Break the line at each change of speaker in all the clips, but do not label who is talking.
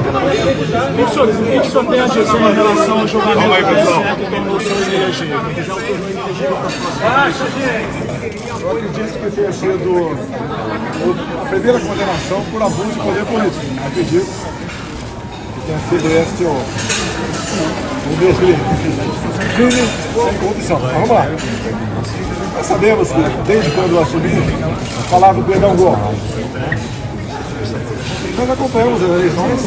O que o senhor tem a dizer em relação ao julgamento do TSE que terminou o senhor eleger?
Eu acredito que tenha sido a primeira condenação por abuso de poder político. Acredito que tenha sido este o meu crime sem corrupção. Mas vamos lá. Nós sabemos que, desde quando eu assumi, falava que ia dar um golpe. Nós acompanhamos as eleições,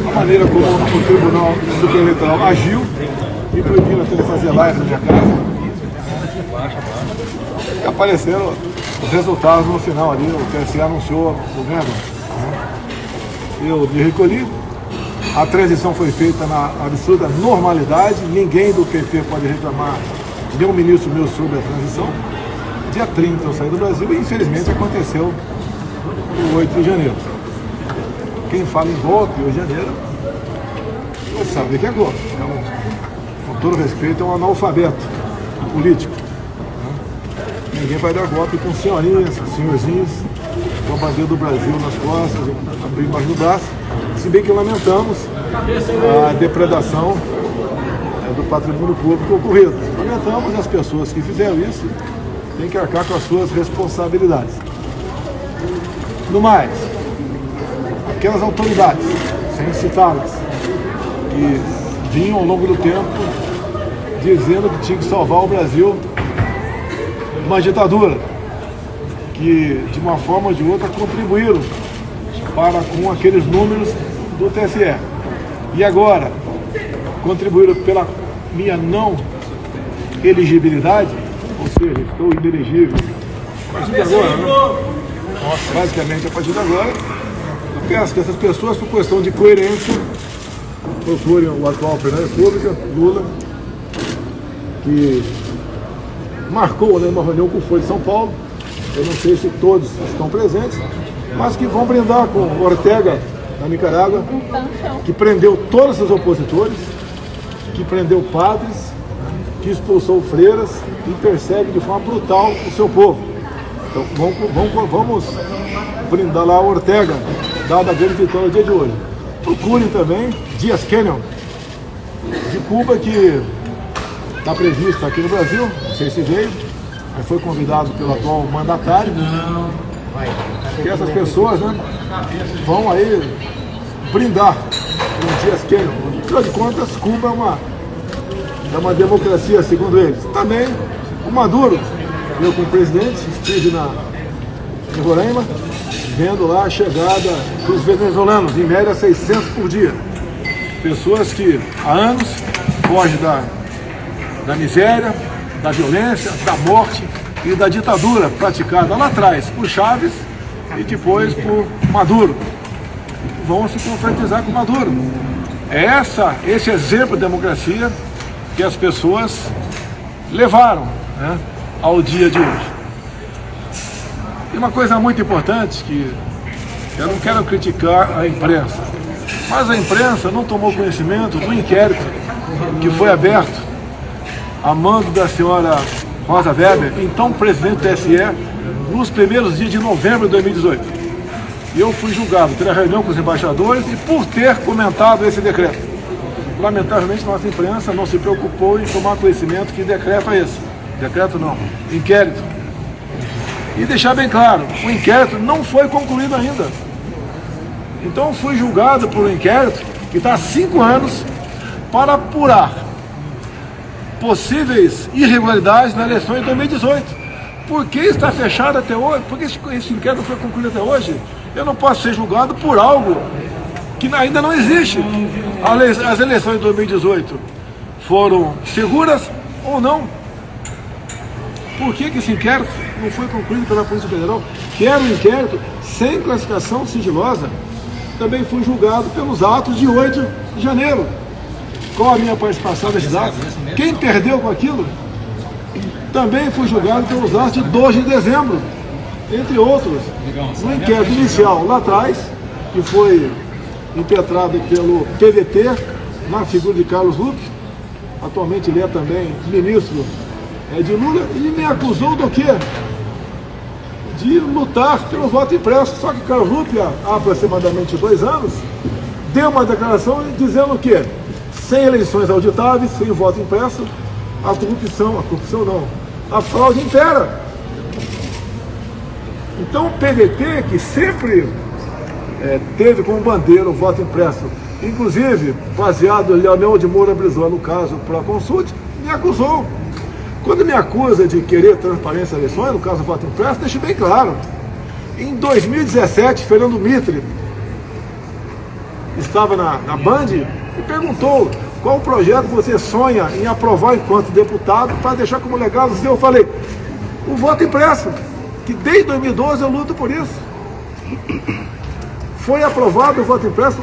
a maneira como o Tribunal Superior Eleitoral agiu, me proibiram até de fazer live na minha casa. E apareceram os resultados no final ali, o TSE anunciou o ganhador. Eu me recolhi, a transição foi feita na absoluta normalidade, ninguém do PT pode reclamar, nenhum ministro meu sobre a transição. Dia 30 eu saí do Brasil e infelizmente aconteceu o 8 de janeiro. Quem fala em golpe, 8 de janeiro, você sabe o que é golpe. Com todo respeito, é um analfabeto político. Ninguém vai dar golpe com senhorinhas, senhorzinhos, com a bandeira do Brasil nas costas, abrir embaixo do braço. Se bem que lamentamos a depredação do patrimônio público ocorrido. Lamentamos as pessoas que fizeram isso, têm que arcar com as suas responsabilidades. No mais, aquelas autoridades, sem citá-las, que vinham ao longo do tempo dizendo que tinha que salvar o Brasil de uma ditadura, que de uma forma ou de outra contribuíram para com aqueles números do TSE. E agora, contribuíram pela minha não elegibilidade, ou seja, estou inelegível a partir de agora, né? Basicamente a partir de agora, eu peço que essas pessoas, por questão de coerência, procurem o atual presidente da República, Lula, que marcou uma reunião com o Folha de São Paulo. Eu não sei se todos estão presentes, mas que vão brindar com o Ortega, da Nicarágua, que prendeu todos os opositores, que prendeu padres, que expulsou freiras e persegue de forma brutal o seu povo. Então vamos brindar lá a Ortega, dada a grande vitória no dia de hoje. Procurem também Díaz-Canel, de Cuba, que está previsto aqui no Brasil, não sei se veio, mas foi convidado pelo atual mandatário. Que essas pessoas, né, vão aí brindar com Díaz-Canel. Afinal de contas, Cuba é uma democracia, segundo eles. Também o Maduro, eu como presidente, estive em Roraima, vendo lá a chegada dos venezuelanos, em média 600 por dia. Pessoas que há anos fogem da miséria, da violência, da morte e da ditadura praticada lá atrás por Chávez e depois por Maduro. Vão se concretizar com Maduro. É esse exemplo de democracia que as pessoas levaram, né, ao dia de hoje. E uma coisa muito importante, que eu não quero criticar a imprensa, mas a imprensa não tomou conhecimento do inquérito que foi aberto a mando da senhora Rosa Weber, então presidente do TSE, nos primeiros dias de novembro de 2018. E eu fui julgado pela reunião com os embaixadores e por ter comentado esse decreto. Lamentavelmente, nossa imprensa não se preocupou em tomar conhecimento que decreto é esse. Decreto não, inquérito. E deixar bem claro, o inquérito não foi concluído ainda. Então fui julgado por um inquérito que está há 5 anos para apurar possíveis irregularidades na eleição de 2018. Por que está fechado até hoje? Por que esse inquérito não foi concluído até hoje? Eu não posso ser julgado por algo que ainda não existe. As eleições de 2018 foram seguras ou não? Por que esse inquérito não foi concluído pela Polícia Federal? Que era um inquérito sem classificação sigilosa. Também fui julgado pelos atos de 8 de janeiro. Qual a minha participação nesses atos? Quem perdeu com aquilo? Também fui julgado pelos atos de 2 de dezembro, entre outros. No inquérito inicial lá atrás, que foi impetrado pelo PDT, na figura de Carlos Lupe, atualmente ele é também ministro de Lula, e me acusou do quê? de lutar pelo voto impresso. Só que Carlos Lupe, há aproximadamente 2 anos, deu uma declaração dizendo o quê? Sem eleições auditáveis, sem voto impresso, a corrupção não, a fraude impera. Então o PDT, que sempre teve como bandeira o voto impresso, inclusive baseado em Leonel de Moura Brizola, no caso Proconsult, me acusou. Quando me acusa de querer transparência nas eleições, no caso do voto impresso, deixo bem claro. Em 2017, Fernando Mitre estava na Band e perguntou qual projeto você sonha em aprovar enquanto deputado para deixar como legado. Eu falei, o voto impresso, que desde 2012 eu luto por isso. Foi aprovado o voto impresso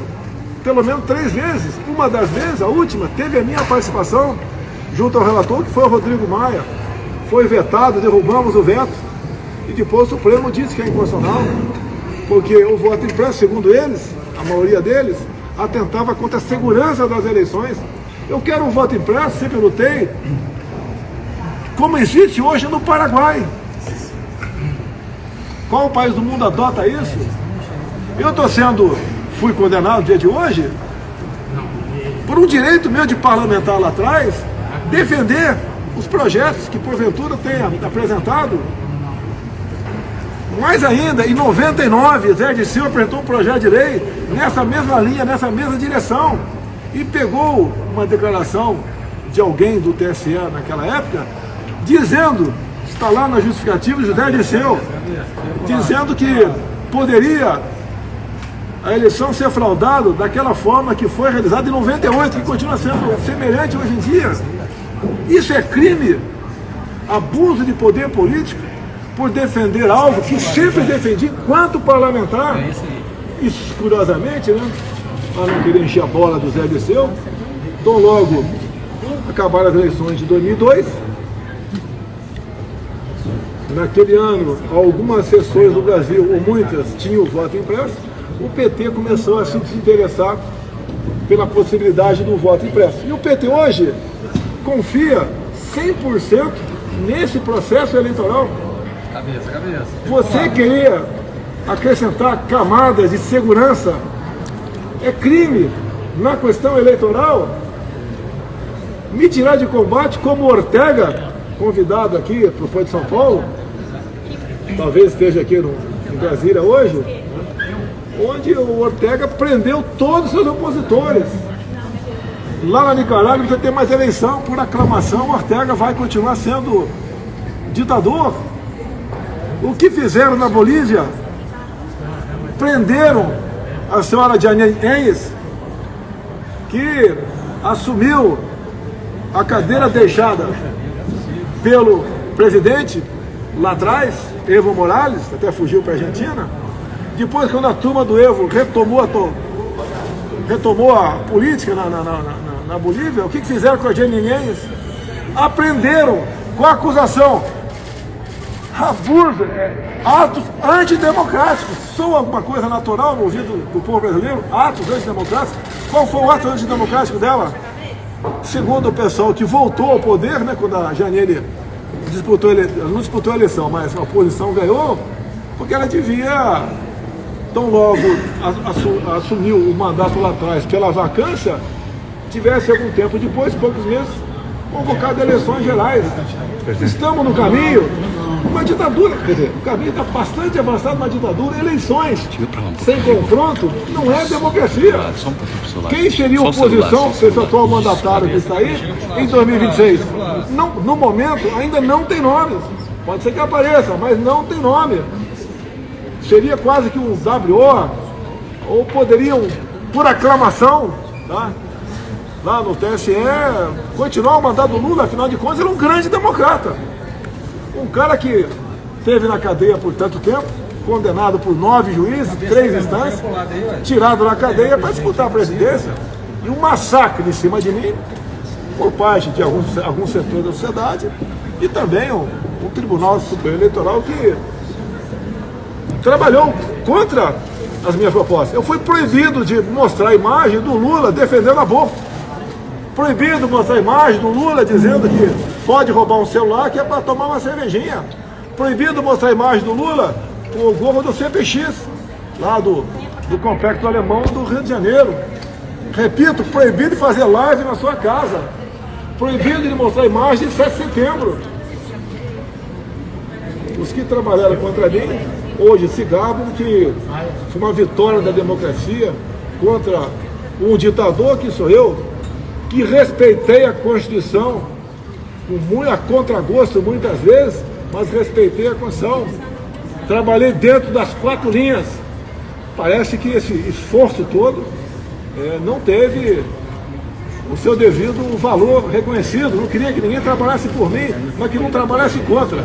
pelo menos 3 vezes. Uma das vezes, a última, teve a minha participação junto ao relator, que foi o Rodrigo Maia. Foi vetado, derrubamos o veto, e depois o Supremo disse que é inconstitucional, porque o voto impresso, segundo eles, a maioria deles, atentava contra a segurança das eleições. Eu quero um voto impresso, sempre lutei, como existe hoje no Paraguai. Qual país do mundo adota isso? Eu fui condenado no dia de hoje, por um direito meu de parlamentar lá atrás, defender os projetos que porventura tenha apresentado. Mais ainda, em 99, Zé Dirceu apresentou um projeto de lei nessa mesma linha, nessa mesma direção, e pegou uma declaração de alguém do TSE naquela época, dizendo, está lá na justificativa de Zé Dirceu, dizendo que poderia a eleição ser fraudada daquela forma que foi realizada em 98, que continua sendo semelhante hoje em dia. Isso é crime, abuso de poder político, por defender algo que sempre defendi enquanto parlamentar. E, curiosamente, né, para não querer encher a bola do Zé Dirceu, então logo acabaram as eleições de 2002. Naquele ano, algumas seções do Brasil, ou muitas, tinham o voto impresso. O PT começou a se desinteressar pela possibilidade do voto impresso. E o PT hoje confia 100% nesse processo eleitoral. Você querer acrescentar camadas de segurança é crime na questão eleitoral. Me tirar de combate como Ortega, convidado aqui para o Folha de São Paulo, talvez esteja aqui em Brasília hoje, onde o Ortega prendeu todos os seus opositores. Lá na Nicarágua não precisa ter mais eleição, por aclamação, o Ortega vai continuar sendo ditador. O que fizeram na Bolívia? Prenderam a senhora Janine Áñez, que assumiu a cadeira deixada pelo presidente lá atrás, Evo Morales, até fugiu para a Argentina. Depois, quando a turma do Evo retomou a política na Bolívia, o que fizeram com a Janine Áñez? Aprenderam com a acusação, abuso, atos antidemocráticos. São alguma coisa natural no ouvido do povo brasileiro? Atos antidemocráticos? Qual foi o ato antidemocrático dela? Segundo o pessoal que voltou ao poder, né, quando a Janine não disputou a eleição, mas a oposição ganhou, porque ela devia, tão logo assumiu o mandato lá atrás pela vacância, tivesse algum tempo depois, poucos meses, convocado eleições gerais. Estamos no caminho, uma ditadura, quer dizer, o caminho está bastante avançado, uma ditadura, eleições sem confronto não é democracia. Quem seria a oposição para esse atual mandatário que está aí em 2026? Não, no momento ainda não tem nome, pode ser que apareça, mas não tem nome. Seria quase que um WO, ou poderiam, por aclamação, tá, lá no TSE, continuar o mandato do Lula. Afinal de contas, ele é um grande democrata. Um cara que esteve na cadeia por tanto tempo, condenado por 9 juízes, 3 instâncias, tirado da cadeia para disputar a presidência, e um massacre em cima de mim, por parte de alguns setores da sociedade, e também um Tribunal Superior Eleitoral que trabalhou contra as minhas propostas. Eu fui proibido de mostrar a imagem do Lula defendendo aborto. Proibido mostrar a imagem do Lula dizendo que pode roubar um celular que é para tomar uma cervejinha. Proibido mostrar a imagem do Lula com o gorro do CPX, lá do Complexo Alemão do Rio de Janeiro. Repito, proibido de fazer live na sua casa. Proibido de mostrar imagens de 7 de setembro. Os que trabalharam contra mim, hoje se gabam que foi uma vitória da democracia contra um ditador que sou eu, que respeitei a Constituição, a contragosto muitas vezes, mas respeitei a Constituição. Trabalhei dentro das 4 linhas. Parece que esse esforço todo não teve o seu devido valor reconhecido. Não queria que ninguém trabalhasse por mim, mas que não trabalhasse contra.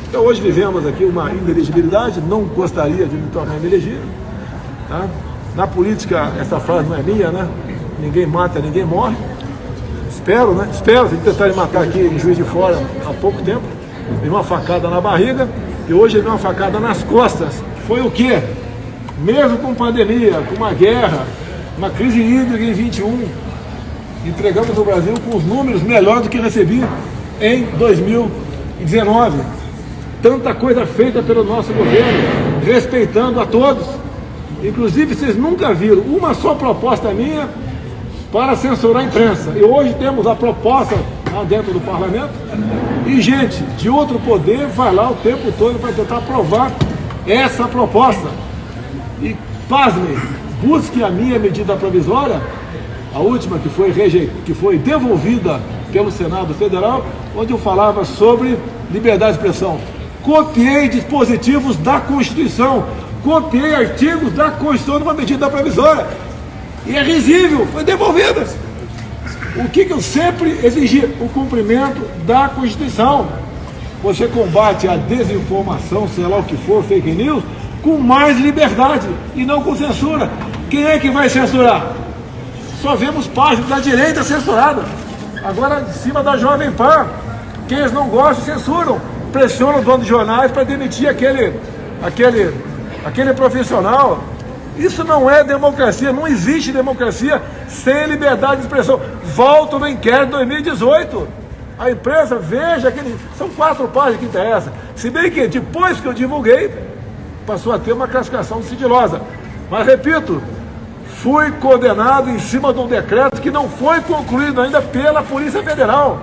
Então hoje vivemos aqui uma inelegibilidade, não gostaria de me tornar inelegível. Tá? Na política, essa frase não é minha, né? Ninguém mata, ninguém morre. Espero, né? Espero, tem que tentar me matar aqui em Juiz de Fora há pouco tempo. Dei uma facada na barriga e hoje dei uma facada nas costas. Foi o quê? Mesmo com pandemia, com uma guerra, uma crise hídrica em 21, entregamos o Brasil com os números melhores do que recebi em 2019. Tanta coisa feita pelo nosso governo, respeitando a todos. Inclusive, vocês nunca viram uma só proposta minha para censurar a imprensa. E hoje temos a proposta lá dentro do parlamento e gente de outro poder vai lá o tempo todo para tentar aprovar essa proposta. E, pasmem, busque a minha medida provisória, a última que foi devolvida pelo Senado Federal, onde eu falava sobre liberdade de expressão. Copiei dispositivos da Constituição, copiei artigos da Constituição numa medida provisória. E é risível, foi devolvida. O que eu sempre exigi? O cumprimento da Constituição. Você combate a desinformação, sei lá o que for, fake news, com mais liberdade e não com censura. Quem é que vai censurar? Só vemos páginas da direita censurada. Agora, de cima da Jovem Pan, quem eles não gostam, censuram. Pressionam o dono de jornais para demitir aquele profissional. Isso não é democracia, não existe democracia sem liberdade de expressão. Volto no inquérito de 2018. A imprensa, veja, são 4 páginas que interessa. Se bem que depois que eu divulguei, passou a ter uma classificação sigilosa. Mas repito, fui condenado em cima de um decreto que não foi concluído ainda pela Polícia Federal.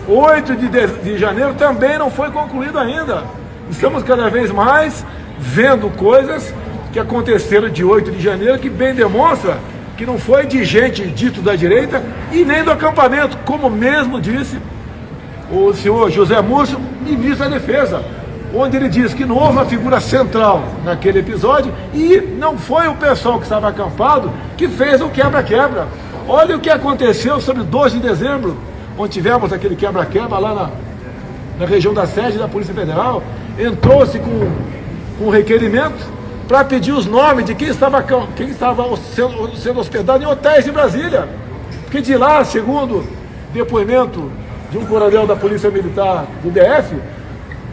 8 de janeiro também não foi concluído ainda. Estamos cada vez mais vendo coisas que aconteceram de 8 de janeiro que bem demonstra que não foi de gente dito da direita e nem do acampamento, como mesmo disse o senhor José Múcio, ministro da Defesa, onde ele diz que não houve uma figura central naquele episódio e não foi o pessoal que estava acampado que fez o quebra-quebra. Olha o que aconteceu sobre 12 de dezembro, onde tivemos aquele quebra-quebra lá na região da sede da Polícia Federal. Entrou-se com um requerimento para pedir os nomes de quem estava sendo hospedado em hotéis de Brasília. Porque de lá, segundo depoimento de um coronel da Polícia Militar do DF,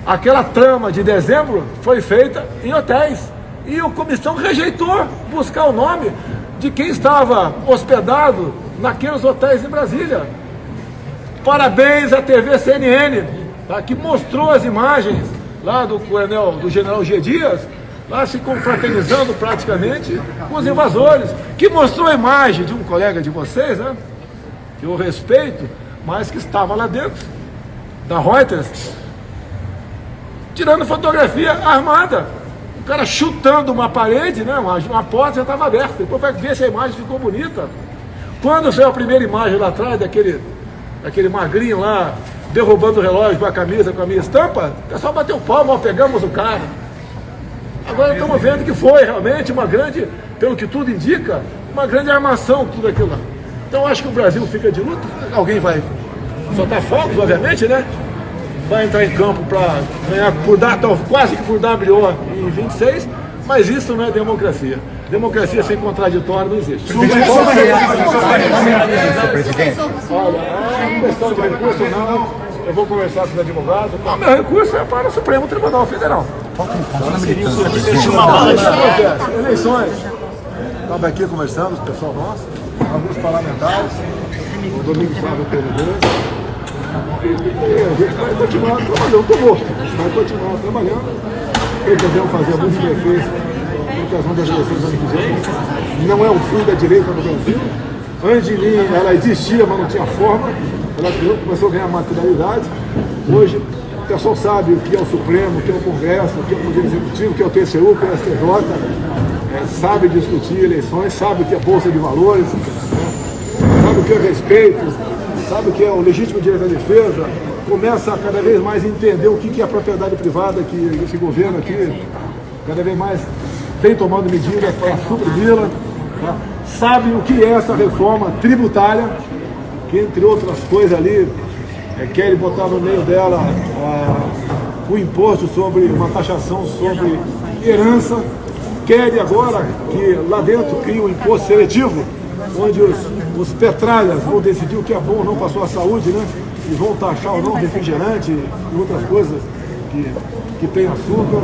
aquela trama de dezembro foi feita em hotéis. E a comissão rejeitou buscar o nome de quem estava hospedado naqueles hotéis em Brasília. Parabéns à TV CNN, tá, que mostrou as imagens lá do general G. Dias, lá se confraternizando praticamente com os invasores, que mostrou a imagem de um colega de vocês, né, que eu respeito, mas que estava lá dentro, da Reuters, tirando fotografia armada. O cara chutando uma parede, né, uma porta já estava aberta. Depois vai ver se a imagem ficou bonita. Quando saiu a primeira imagem lá atrás, daquele magrinho lá, derrubando o relógio com a camisa, com a minha estampa, o pessoal bateu palma, pegamos o cara. Agora estamos vendo que foi realmente uma grande, pelo que tudo indica, uma grande armação, tudo aquilo lá. Então acho que o Brasil fica de luto, alguém vai soltar fogos, obviamente, né? Vai entrar em campo para ganhar quase que por WO em 26, mas isso não é democracia. Democracia sem contraditório não existe.
Presidente.
Olha, é questão de recurso, não. Eu vou conversar com os advogados. O meu recurso é para o Supremo Tribunal Federal. Eleições. Estava aqui conversando com o pessoal nosso, alguns parlamentares, o Domingos Flávio Perdedor. A gente vai continuar trabalhando, vai continuar trabalhando pretendemos fazer muito bem feito em ocasião das eleições do ano que vem. Não é o fim da direita no Brasil. Antes de mim, ela existia, mas não tinha forma. Ela começou a ganhar materialidade. Hoje, o pessoal sabe o que é o Supremo, o que é o Congresso, o que é o Poder Executivo, o que é o TCU, o que é o STJ, sabe discutir eleições, sabe o que é Bolsa de Valores, sabe o que é respeito, sabe o que é o legítimo direito à defesa, começa a cada vez mais entender o que é a propriedade privada, que esse governo aqui cada vez mais vem tomando medidas para suprimi-la, tá? Sabe o que é essa reforma tributária, que entre outras coisas ali, querem botar no meio dela o imposto sobre uma taxação sobre herança, querem agora que lá dentro crie um imposto seletivo, onde os petralhas vão decidir o que é bom ou não para a sua saúde, né? E vão taxar ou não refrigerante e outras coisas que tem açúcar.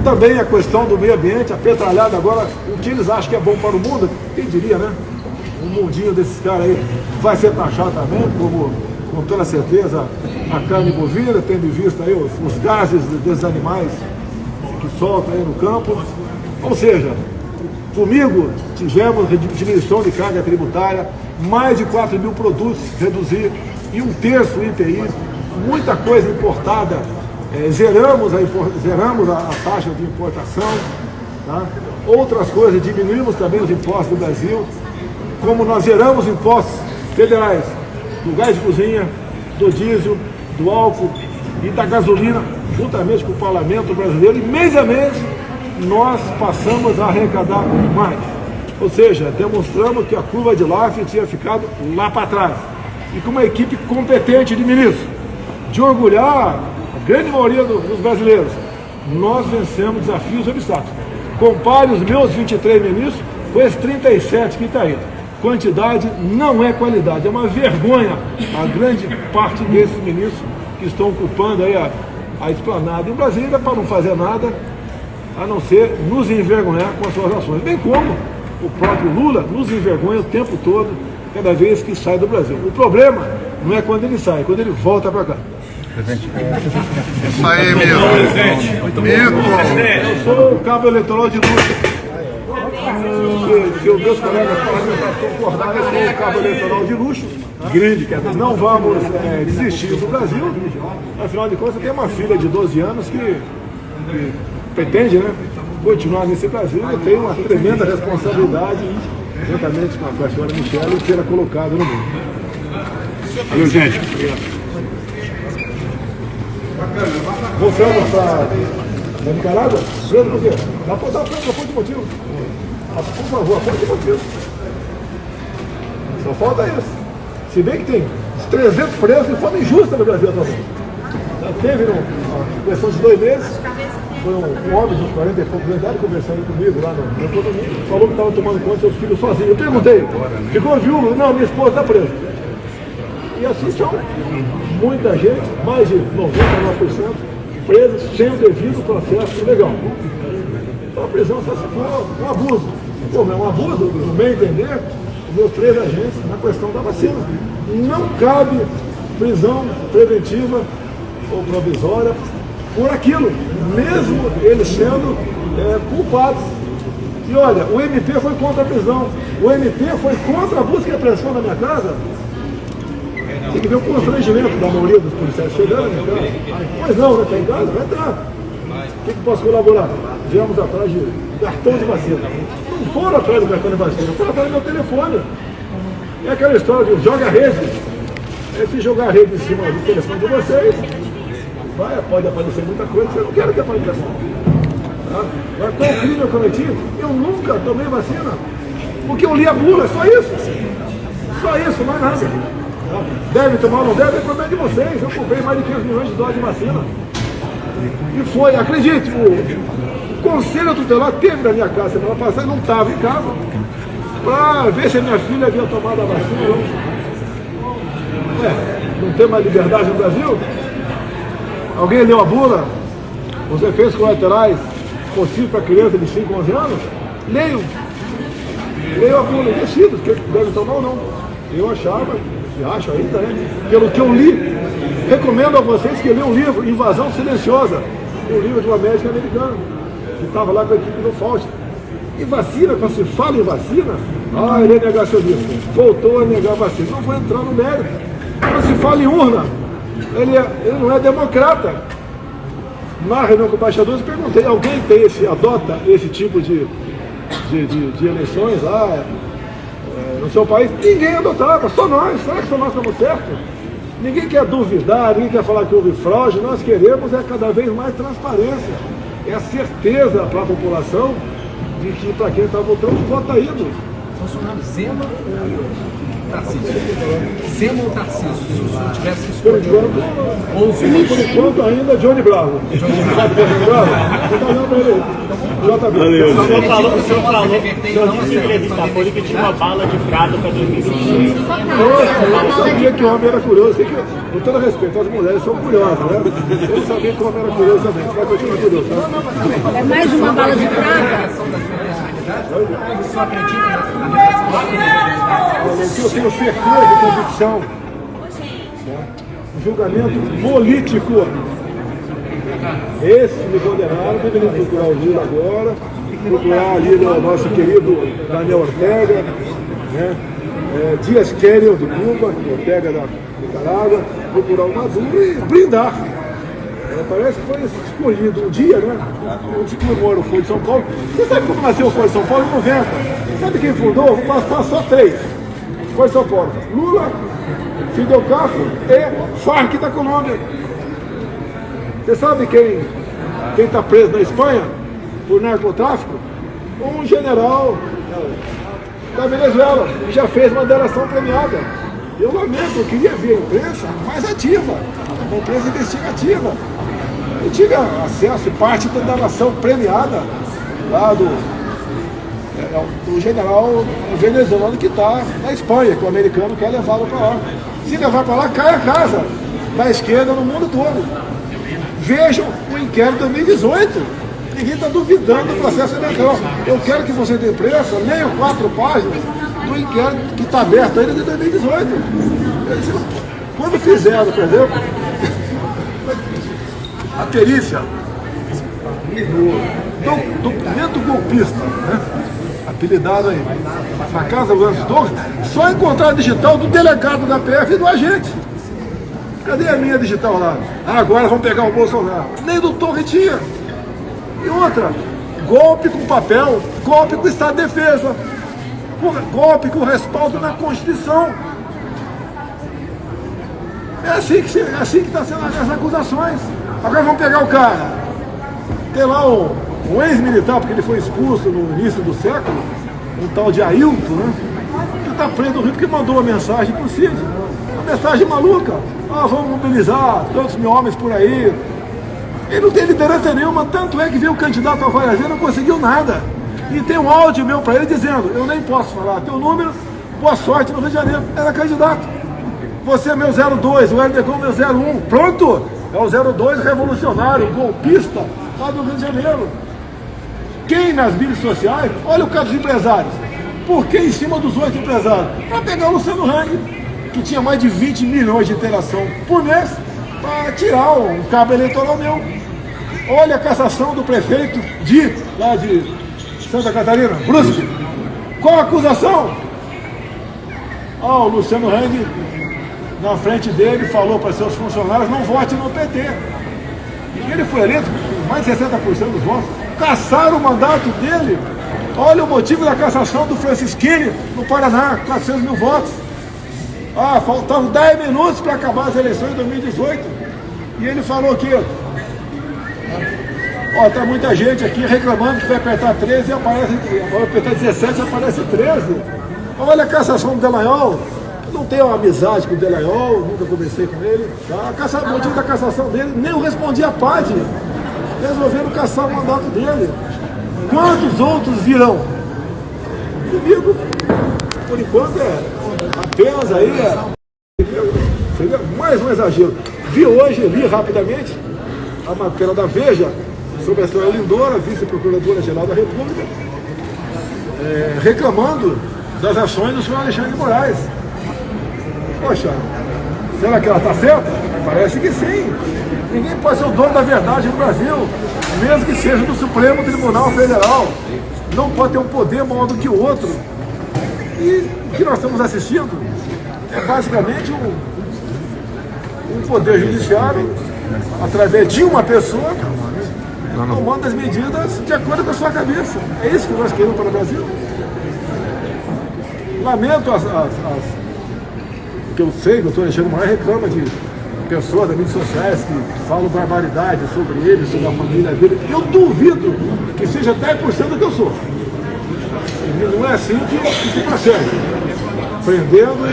Também a questão do meio ambiente, a petralhada agora, o que eles acham que é bom para o mundo, quem diria, né? O mundinho desses caras aí vai ser taxado também, como com toda certeza a carne bovina, tendo em vista aí os gases desses animais que soltam aí no campo. Ou seja, comigo tivemos diminuição de carga tributária, mais de 4 mil produtos reduzir e 1/3 IPI, muita coisa importada, zeramos a taxa de importação, tá? Outras coisas, diminuímos também os impostos do Brasil, como nós zeramos impostos federais do gás de cozinha, do diesel, do álcool e da gasolina, juntamente com o parlamento brasileiro, e mês a mês nós passamos a arrecadar mais. Ou seja, demonstramos que a curva de Laffer tinha ficado lá para trás. E com uma equipe competente de ministros, de orgulhar a grande maioria dos brasileiros, nós vencemos desafios e obstáculos. Compare os meus 23 ministros com esses 37 que está aí. Quantidade não é qualidade, é uma vergonha a grande parte desses ministros que estão ocupando aí a esplanada em Brasília para não fazer nada, a não ser nos envergonhar com as suas ações, bem como o próprio Lula nos envergonha o tempo todo, cada vez que sai do Brasil. O problema não é quando ele sai, é quando ele volta para cá.
Isso aí, Milton.
Eu sou o cabo eleitoral de luxo. Se os meus colegas parlamentares concordarem, eu sou o cabo eleitoral de luxo, grande, quer dizer, não vamos desistir do Brasil. Afinal de contas, eu tenho uma filha de 12 anos que pretende, né, continuar nesse Brasil. Eu tenho uma tremenda responsabilidade, juntamente com a senhora Michele, de tê-la colocado no mundo.
Valeu, gente.
Você vai mostrar na Nicarágua? Preso por quê? Dá para dar preso, aponte motivo. Por favor, aponte motivo. Só falta isso. Se bem que tem 300 presos de forma injusta no Brasil atualmente. Já teve uma questão de 2 meses. Foi um homem de 40 e poucos anos de idade conversando comigo lá no condomínio, falou que estava tomando conta dos seus filhos sozinho. Eu perguntei, ficou viúvo? Não, minha esposa está presa. E assim são muita gente, mais de 99% presos sem o devido processo legal. Então a prisão só se for um abuso. Como é um abuso, no meu entender, os meus 3 agentes na questão da vacina. Não cabe prisão preventiva ou provisória por aquilo, mesmo eles sendo culpados. E olha, o MP foi contra a prisão, o MP foi contra a busca e apreensão na minha casa. Tem que ver o constrangimento da maioria dos policiais chegando na minha casa. Mas não, vai estar em casa? Vai entrar. O que posso colaborar? Viemos atrás de cartão de vacina. Não foram atrás do cartão de vacina, foram atrás do meu telefone. É aquela história de joga a rede. Se jogar a rede em cima do telefone de vocês, pode aparecer muita coisa que eu não quero que apareça. Tá? Mas qual crime eu cometi? Eu nunca tomei vacina. Porque eu li a bula, só isso. Só isso, mais nada. Tá? Deve tomar ou não deve, é problema de vocês. Eu comprei mais de 500 milhões de doses de vacina. E foi, acredite, o conselho tutelar teve na minha casa semana passada, não estava em casa, para ver se a minha filha havia tomado a vacina ou não. Não tem mais liberdade no Brasil? Alguém leu a bula? Os efeitos colaterais possíveis para criança de 5 a 11 anos? Leiam a bula, decido que deve tomar ou não. Eu achava, e acho ainda, né? Pelo que eu li, recomendo a vocês que leiam o livro Invasão Silenciosa, um livro de uma médica americana, que estava lá com a equipe do Fauci. E vacina, quando se fala em vacina, ele é negacionista. Voltou a negar a vacina. Não vou entrar no mérito. Quando se fala em urna, ele não é democrata. Na reunião com embaixadores, perguntei, alguém adota esse tipo de eleições lá no seu país? Ninguém adotava, só nós. Será que só nós estamos certos? Ninguém quer duvidar, ninguém quer falar que houve fraude. Nós queremos cada vez mais transparência. É a certeza para a população de que para quem está votando, vota indo.
Bolsonaro, Zema ou Tarcísio? Zema ou Tarcísio? Se o senhor tivesse que
Por
escolher.
enquanto, ainda Johnny Bravo. Sabe Johnny Bravo? Vou dar para ele.
Valeu.
O senhor falou, disse em entrevista pública que tinha uma bala de prata para 2025.
Eu não sabia que o homem era curioso. Sei que, com todo respeito, as mulheres são curiosas, né? Eu não sabia que o homem era curioso também. Vai continuar curioso, tá?
É mais uma bala de prata?
O senhor acredita na repressão?
O que eu tenho certeza de convicção, um julgamento político. Esse me condenaram, deveria procurar o Lula agora, procurar ali o nosso querido Daniel Ortega, né? Dias Canel de Cuba, Ortega da Nicarágua, procurar o Maduro e brindar. Parece que foi escolhido um dia, né? Onde comemora o Folha de São Paulo. Você sabe como nasceu o Folha de São Paulo? Em 90. Sabe quem fundou? Vou passar só 3. Folha de São Paulo: Lula, Fidel Castro e Farc da Colômbia. Você sabe quem está preso na Espanha por narcotráfico? Um general da Venezuela, que já fez uma delação premiada. Eu lamento, eu queria ver a imprensa mais ativa, uma imprensa investigativa. Eu tive acesso, parte da delação premiada lá do general venezuelano que está na Espanha, que o americano quer levá-lo para lá. Se levar para lá, cai a casa da esquerda no mundo todo. Vejam o inquérito de 2018. Ninguém está duvidando do processo eleitoral. Eu quero que você dê imprensa, leiam 4 páginas do inquérito que está aberto ainda de 2018. Quando fizeram, por exemplo, a perícia do documento golpista, né? Apelidado aí, na Casa Lance Torres, só encontrar a digital do delegado da PF e do agente. Cadê a minha digital lá? Agora vamos pegar o Bolsonaro. Nem do Torre tinha. E outra, golpe com papel, golpe com Estado de Defesa, golpe com respaldo na Constituição. É assim que está sendo as acusações. Agora vamos pegar o cara. Tem lá um ex-militar, porque ele foi expulso no início do século, um tal de Ailton, né? Que está preso no Rio porque mandou uma mensagem para o Cid. Uma mensagem maluca. Vamos mobilizar tantos mil homens por aí. Ele não tem liderança nenhuma, tanto é que veio o candidato a várias vezes e não conseguiu nada. E tem um áudio meu para ele dizendo: eu nem posso falar teu número, boa sorte no Rio de Janeiro. Era candidato. Você é meu 02, o Erdogan meu 01. Pronto! É o 02 revolucionário, golpista, lá do Rio de Janeiro. Quem nas mídias sociais? Olha o caso dos empresários. Por que em cima dos 8 empresários? Para pegar o Luciano Hang, que tinha mais de 20 milhões de interação por mês, para tirar um cabo eleitoral meu. Olha a cassação do prefeito lá de Santa Catarina, Brusque. Qual a acusação? O Luciano Hang, na frente dele, falou para seus funcionários: não vote no PT. E ele foi eleito com mais de 60% dos votos. Cassaram o mandato dele. Olha o motivo da cassação do Francisquini no Paraná: 400 mil votos. Faltavam 10 minutos para acabar as eleições de 2018. E ele falou que tá muita gente aqui reclamando que vai apertar 13 e aparece, vai apertar 17 e aparece 13. Olha a cassação do Delanhol. Não tenho uma amizade com o Delanhol, nunca conversei com ele. Tá? O motivo da cassação dele, nem eu respondi a PAD. Resolveram caçar o mandato dele. Quantos outros virão? Comigo, por enquanto, apenas aí seria mais um exagero. Li rapidamente a matéria da Veja sobre a senhora Lindora, vice-procuradora-geral da República, reclamando das ações do senhor Alexandre de Moraes. Poxa, será que ela está certa? Parece que sim. Ninguém pode ser o dono da verdade no Brasil, mesmo que seja do Supremo Tribunal Federal. Não pode ter um poder maior do que o outro. E o que nós estamos assistindo é basicamente um poder judiciário, através de uma pessoa, tomando as medidas de acordo com a sua cabeça. É isso que nós queremos para o Brasil. Lamento que eu sei que o doutor Alexandre Moraes reclama de pessoas das mídias sociais que falam barbaridade sobre ele, sobre a família dele. Eu duvido que seja 10% do que eu sou. E não é assim que se consegue. Prendendo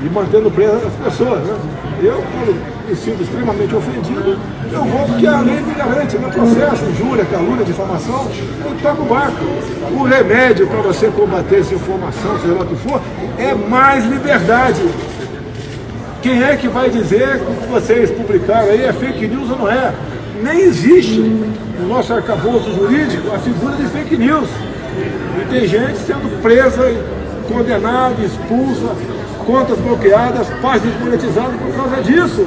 e mantendo presas as pessoas, né? Eu, quando me sinto extremamente ofendido, eu vou porque a lei me garante, meu processo, injúria, calúnia, difamação, eu toco o barco. O remédio para você combater essa informação, seja lá o que for, é mais liberdade. Quem é que vai dizer que o que vocês publicaram aí é fake news ou não é? Nem existe no nosso arcabouço jurídico a figura de fake news. E tem gente sendo presa, condenada, expulsa, contas bloqueadas, páginas desmonetizadas por causa disso.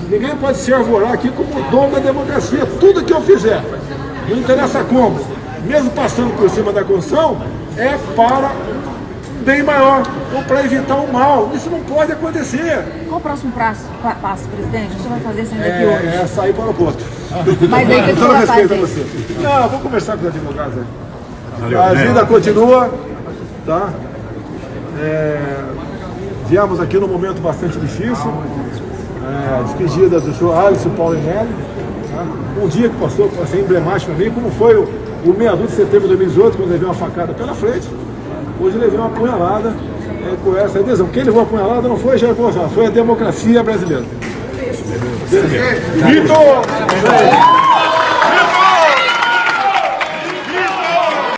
Ninguém pode se arvorar aqui como dono da democracia. Tudo que eu fizer, não interessa como, mesmo passando por cima da Constituição, é para um bem maior, ou para evitar o mal. Isso não pode acontecer.
Qual o próximo passo, presidente? O que você vai fazer saindo daqui hoje?
É sair para o aeroporto.
Mas aí o que
Com
você
todo
vai
respeito a
fazer?
você. Não, vou conversar com os advogados aí. A vida continua, tá? Viemos aqui num momento bastante difícil, despedida do senhor Alisson Paulinelli, tá? Um dia que passou para ser emblemático para mim, como foi o 6 de setembro de 2018, quando levei uma facada pela frente. Hoje levei uma apunhalada com essa adesão. Quem levou a apunhalada não foi Jair Bolsonaro, foi a democracia brasileira. Vitor!